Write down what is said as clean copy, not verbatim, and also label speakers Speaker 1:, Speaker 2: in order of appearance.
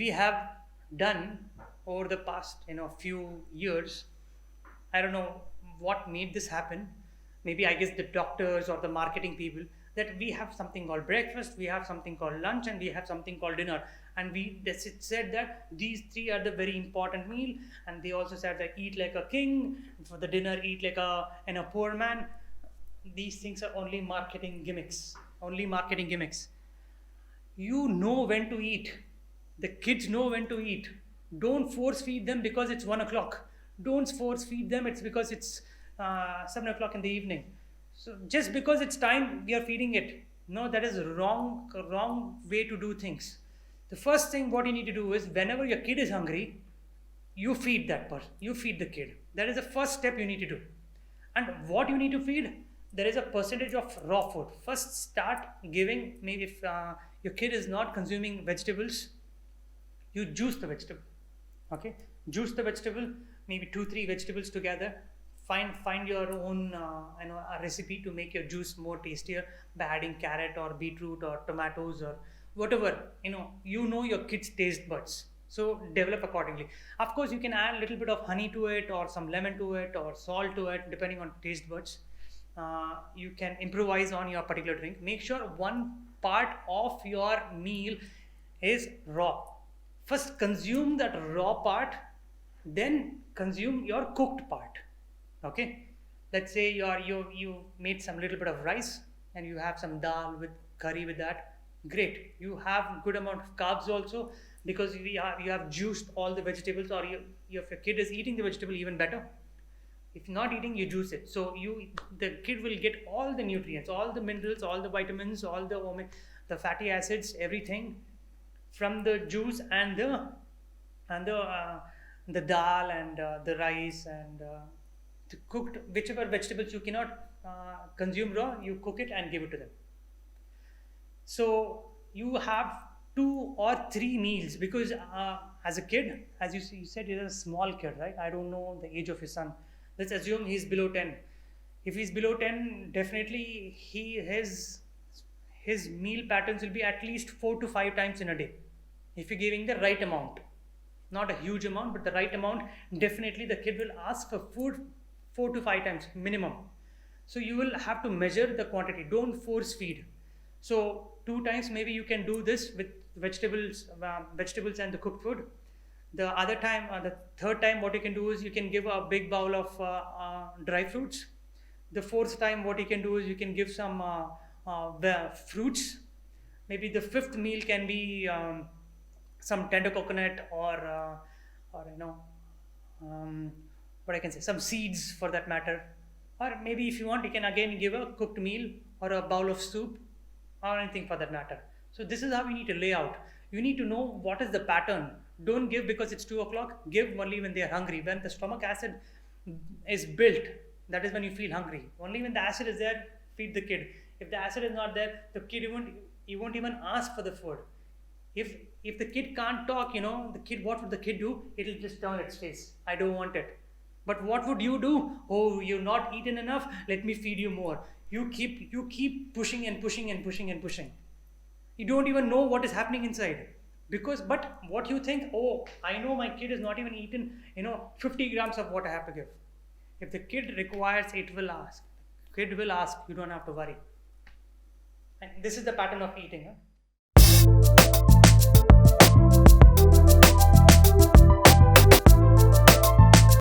Speaker 1: we have done over the past few years. I don't know what made this happen. Maybe I guess the doctors or the marketing people, that we have something called breakfast, we have something called lunch, and we have something called dinner. And it said that these three are the very important meal. And they also said that eat like a king, for the dinner eat like a poor man. These things are only marketing gimmicks. Only marketing gimmicks. You know when to eat. The kids know when to eat. Don't force feed them because it's 1 o'clock. Don't force feed them it's because it's 7 o'clock in the evening. So just because it's time you're feeding it. No, that is wrong way to do things. The first thing what you need to do is whenever your kid is hungry, you feed that person. You feed the kid. That is the first step you need to do. And what you need to feed, there is a percentage of raw food. First start giving. Maybe if your kid is not consuming vegetables, you juice the vegetable. Okay, juice the vegetable, maybe 2 3 vegetables together. Find your own a recipe to make your juice more tastier by adding carrot or beetroot or tomatoes or whatever. You know your kids taste buds, so develop accordingly. Of course, you can add a little bit of honey to it or some lemon to it or salt to it depending on taste buds. You can improvise on your particular drink. Make sure one part of your meal is raw. First consume that raw part, then consume your cooked part. Okay, let's say you made some little bit of rice and you have some dal with curry with that. Great, you have good amount of carbs also, because you have juiced all the vegetables, or if your kid is eating the vegetable, even better. If not eating, you juice it, so the kid will get all the nutrients, all the minerals, all the vitamins, all the fatty acids, everything from the juice and the dal and the rice and the cooked whichever vegetables you cannot consume raw, you cook it and give it to them. So you have 2 or 3 meals, because as a kid, as you said, you're a small kid, right? I don't know the age of his son. Let's assume he's below 10. If he's below 10, definitely his meal patterns will be at least 4 to 5 times in a day. If you're giving the right amount, not a huge amount, but the right amount, definitely the kid will ask for food 4 to 5 times minimum. So you will have to measure the quantity. Don't force feed. So 2 times maybe you can do this with vegetables and the cooked food. The other time, the third time, what you can do is you can give a big bowl of dry fruits. The fourth time, what you can do is you can give some fruits. Maybe the fifth meal can be some tender coconut or um, what I can say, some seeds for that matter. Or maybe if you want, you can again give a cooked meal or a bowl of soup or anything for that matter. So this is how you need to lay out. You need to know what is the pattern. Don't give because it's 2 o'clock. Give only when they are hungry. When the stomach acid is built, that is when you feel hungry. Only when the acid is there, feed the kid. If the acid is not there, the kid won't even ask for the food. If the kid can't talk, what would the kid do? It'll just turn its face. I don't want it. But what would you do? Oh, you've not eaten enough. Let me feed you more. You keep pushing and pushing and pushing and pushing. You don't even know what is happening inside. But what you think, oh, I know my kid is not even eaten, 50 grams of what I have to give. If the kid requires, it will ask. Kid will ask. You don't have to worry. And this is the pattern of eating. Huh?